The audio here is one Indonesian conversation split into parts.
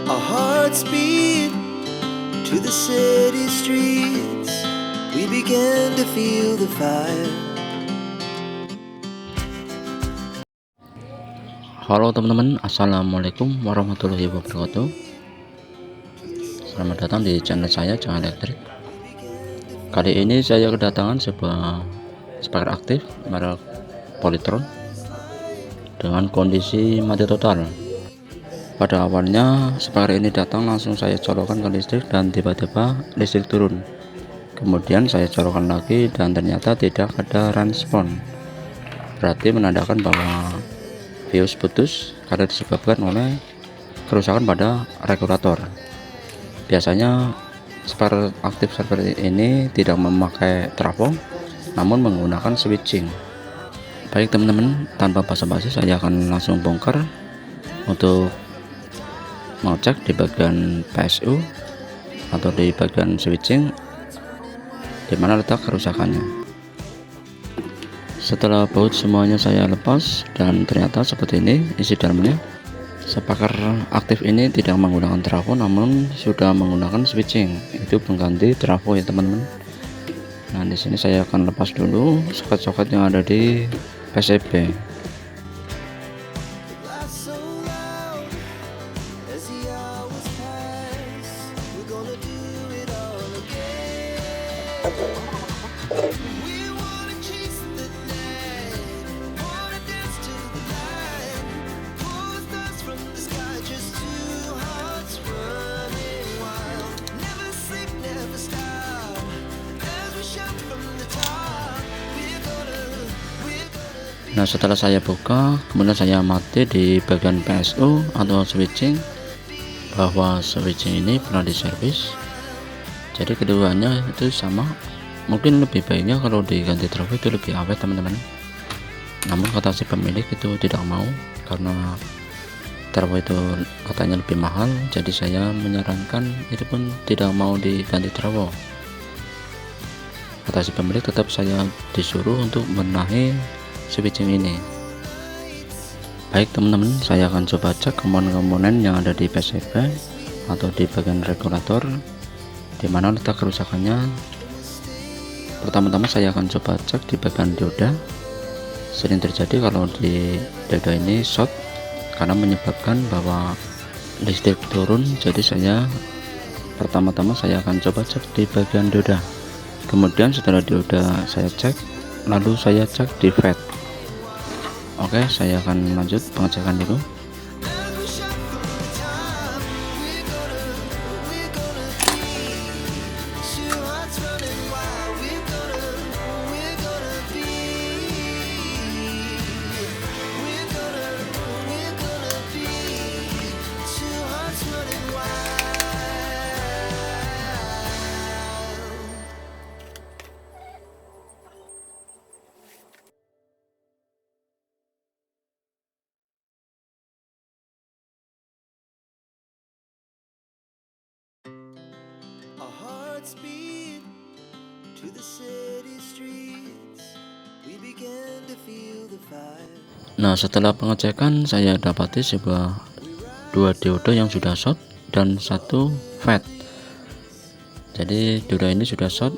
Our hearts beat to the city streets. We began to feel the fire. Halo teman-teman, assalamualaikum warahmatullahi wabarakatuh. Selamat datang di channel saya Jang Elektrik. Kali ini saya kedatangan sebuah speaker aktif merek Polytron dengan kondisi mati total. Pada awalnya speaker ini datang langsung saya colokkan ke listrik dan tiba-tiba listrik turun. Kemudian saya colokkan lagi dan ternyata tidak ada respon. Berarti menandakan bahwa fuse putus karena disebabkan oleh kerusakan pada regulator. Biasanya speaker aktif seperti ini tidak memakai trafo, namun menggunakan switching. Baik teman-teman, tanpa basa-basi saya akan langsung bongkar untuk mengecek di bagian PSU atau di bagian switching di mana letak kerusakannya. Setelah baut semuanya saya lepas dan ternyata seperti ini isi dalamnya. Speaker aktif ini tidak menggunakan trafo namun sudah menggunakan switching, itu pengganti trafo ya teman-teman. Nah di sini saya akan lepas dulu soket-soket yang ada di PCB. Nah setelah saya buka, kemudian saya amati di bagian PSU atau switching bahwa switching ini pernah diservis, jadi keduanya itu sama. Mungkin lebih baiknya kalau diganti trafo itu lebih awet teman-teman, namun kata si pemilik itu tidak mau karena trafo itu katanya lebih mahal, jadi saya menyarankan itu pun tidak mau diganti trafo. Kata si pemilik tetap saya disuruh untuk benahi switching ini. Baik teman-teman, saya akan coba cek komponen-komponen yang ada di PCB atau di bagian regulator di mana letak kerusakannya. Pertama-tama saya akan coba cek di bagian dioda. Sering terjadi kalau di dioda ini short karena menyebabkan bahwa listrik turun, jadi pertama-tama saya akan coba cek di bagian dioda. Kemudian setelah dioda saya cek, lalu saya cek di FET. Oke, saya akan lanjut pengecekan dulu. Our hearts beat to the city streets. We began to feel the fire. Nah setelah pengecekan saya dapati dua dioda yang sudah short dan satu FET. Jadi dioda ini sudah short,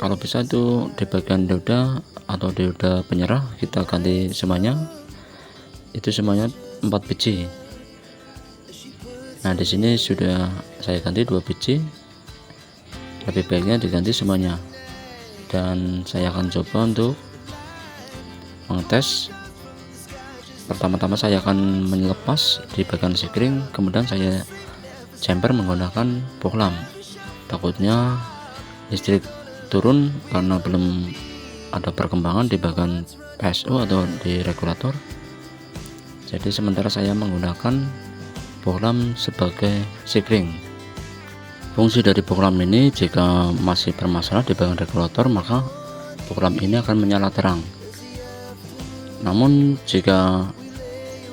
kalau bisa itu di bagian dioda atau dioda penyerah kita ganti semuanya, itu semuanya 4 biji. Nah di sini sudah saya ganti 2 biji, lebih baiknya diganti semuanya. Dan saya akan coba untuk mengetes. Pertama-tama saya akan melepas di bagian sekring, kemudian saya jumper menggunakan bohlam. Takutnya listrik turun karena belum ada perkembangan di bagian PSU atau di regulator. Jadi sementara saya menggunakan bohlam sebagai sekring. Fungsi dari bohlam ini jika masih bermasalah di bagian regulator, maka bohlam ini akan menyala terang. Namun jika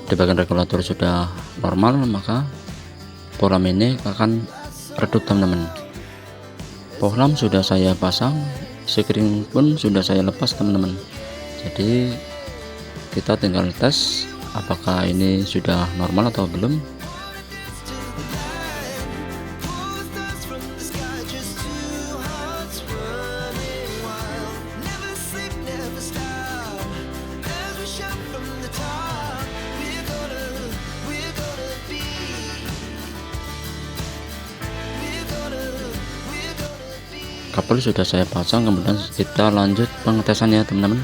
di bagian regulator sudah normal, maka bohlam ini akan redup teman-teman. Bohlam sudah saya pasang, sekring pun sudah saya lepas teman-teman. Jadi kita tinggal tes apakah ini sudah normal atau belum. kabel sudah saya pasang, kemudian kita lanjut pengetesannya teman-teman,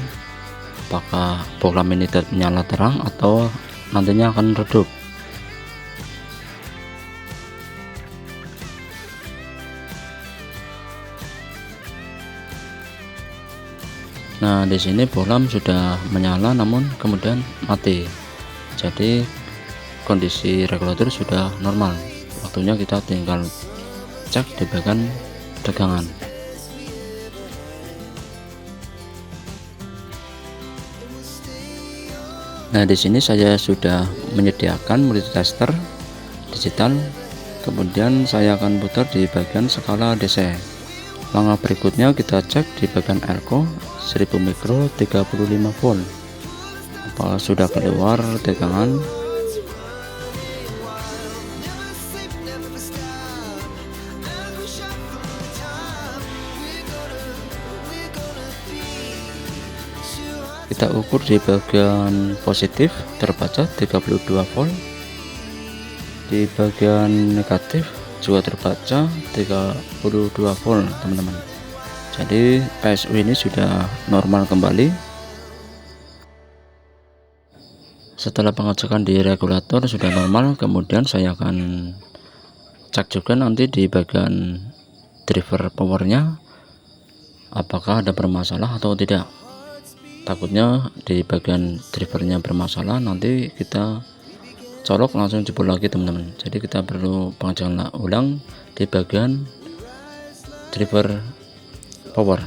apakah bohlam ini tetap menyala terang atau nantinya akan redup. Nah, di sini bohlam sudah menyala namun kemudian mati, jadi kondisi regulator sudah normal. Waktunya kita tinggal cek di bagian tegangan. Nah, di sini saya sudah menyediakan multitester digital, kemudian saya akan putar di bagian skala DC. Langkah berikutnya kita cek di bagian elko 1000 mikro 35 volt, apakah sudah keluar tegangan. Kita ukur di bagian positif terbaca 32 volt, di bagian negatif juga terbaca 32 volt teman-teman. Jadi PSU ini sudah normal kembali. Setelah pengecekan di regulator sudah normal, kemudian saya akan cek juga nanti di bagian driver powernya apakah ada bermasalah atau tidak. Takutnya di bagian drivernya bermasalah, nanti kita colok langsung jebol lagi teman-teman. Jadi kita perlu pengecekan ulang di bagian driver power.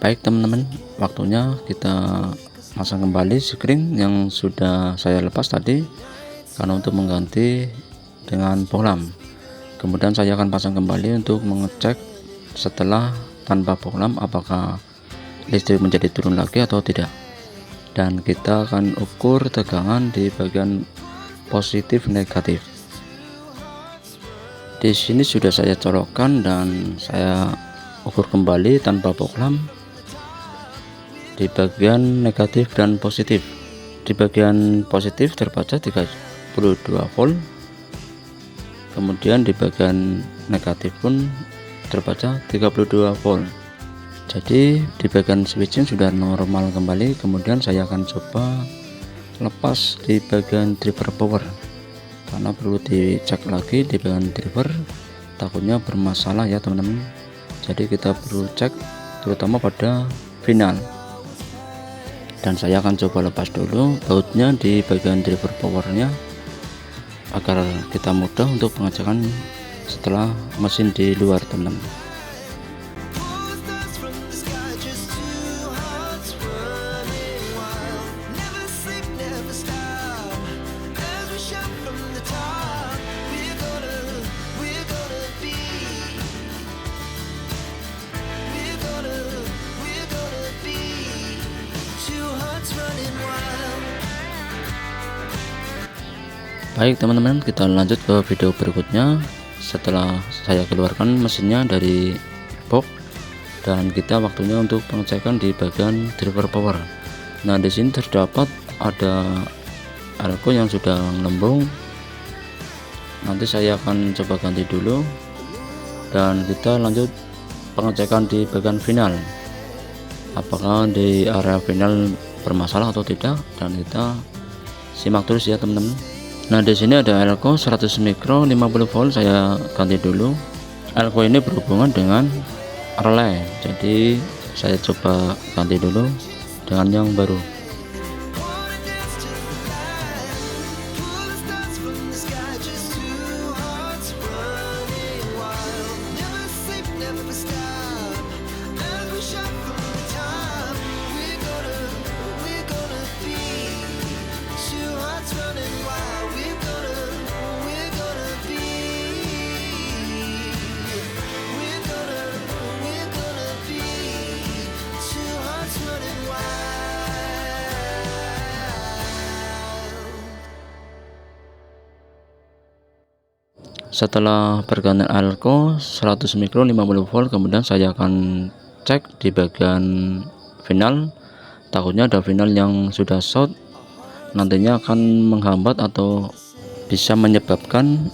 Baik teman-teman, waktunya kita pasang kembali screen yang sudah saya lepas tadi, karena untuk mengganti dengan bohlam. Kemudian saya akan pasang kembali untuk mengecek setelah tanpa bohlam apakah listrik menjadi turun lagi atau tidak, dan kita akan ukur tegangan di bagian positif negatif. Di sini sudah saya colokkan dan saya ukur kembali tanpa bohlam di bagian negatif dan positif. Di bagian positif terbaca 32 volt, kemudian di bagian negatif pun terbaca 32 volt. Jadi di bagian switching sudah normal kembali. Kemudian saya akan coba lepas di bagian driver power, karena perlu dicek lagi di bagian driver, takutnya bermasalah ya teman-teman. Jadi kita perlu cek terutama pada final, dan saya akan coba lepas dulu bautnya di bagian driver powernya agar kita mudah untuk pengecekan setelah mesin di luar teman-teman. Baik teman-teman, kita lanjut ke video berikutnya. Setelah saya keluarkan mesinnya dari box, dan kita waktunya untuk pengecekan di bagian driver power. Nah, di sini terdapat ada elko yang sudah lembung. Nanti saya akan coba ganti dulu, dan kita lanjut pengecekan di bagian final, apakah di area final bermasalah atau tidak, dan kita simak terus ya teman-teman. Nah, di sini ada elko 100 mikro 50 volt, saya ganti dulu. Elko ini berhubungan dengan relay, jadi saya coba ganti dulu dengan yang baru. Setelah pergantian elko 100 mikro 50 volt, kemudian saya akan cek di bagian final. Takutnya ada final yang sudah short, nantinya akan menghambat atau bisa menyebabkan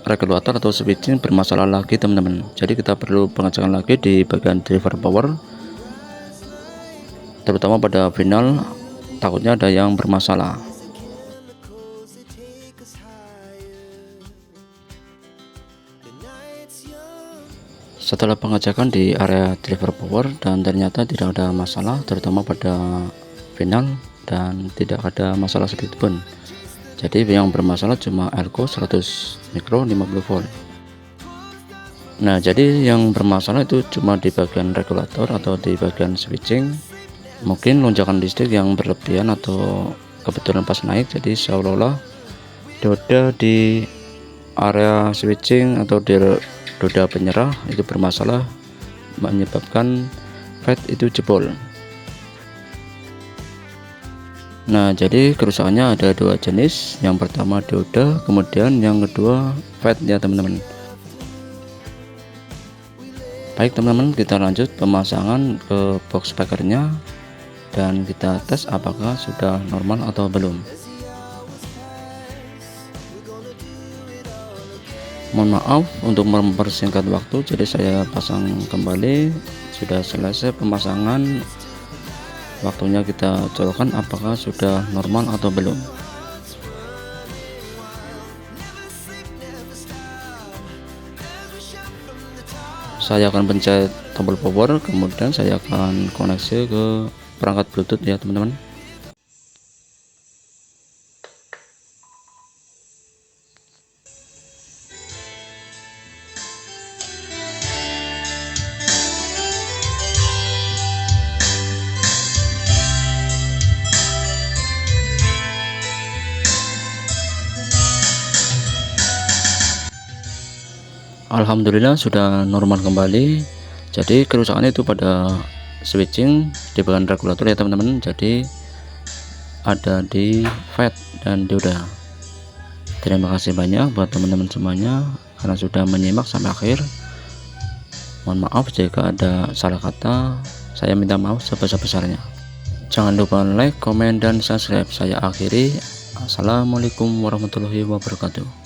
regulator atau switching bermasalah lagi teman-teman. Jadi kita perlu pengecekan lagi di bagian driver power, terutama pada final, takutnya ada yang bermasalah. Setelah pengecekan di area driver power dan ternyata tidak ada masalah, terutama pada final, dan tidak ada masalah sedikitpun. Jadi yang bermasalah cuma elko 100 mikro 50 volt. Nah, jadi yang bermasalah itu cuma di bagian regulator atau di bagian switching. Mungkin lonjakan listrik yang berlebihan atau kebetulan pas naik, jadi seolah-olah dioda di area switching atau di roda penyerah itu bermasalah, menyebabkan FET itu jebol. Nah, jadi kerusakannya ada dua jenis. Yang pertama dioda, kemudian yang kedua FET ya teman-teman. Baik teman-teman, kita lanjut pemasangan ke box speakernya dan kita tes apakah sudah normal atau belum. Mohon maaf untuk mempersingkat waktu, jadi saya pasang kembali. Sudah selesai pemasangan, waktunya kita colokkan apakah sudah normal atau belum. Saya akan pencet tombol power, kemudian saya akan koneksi ke perangkat Bluetooth ya teman-teman. Alhamdulillah sudah normal kembali. Jadi kerusakannya itu pada switching di bagian regulator ya teman-teman. Jadi ada di FET dan dioda. Terima kasih banyak buat teman-teman semuanya karena sudah menyimak sampai akhir. Mohon maaf jika ada salah kata, saya minta maaf sebesar-besarnya. Jangan lupa like, komen, dan subscribe. Saya akhiri. Assalamualaikum warahmatullahi wabarakatuh.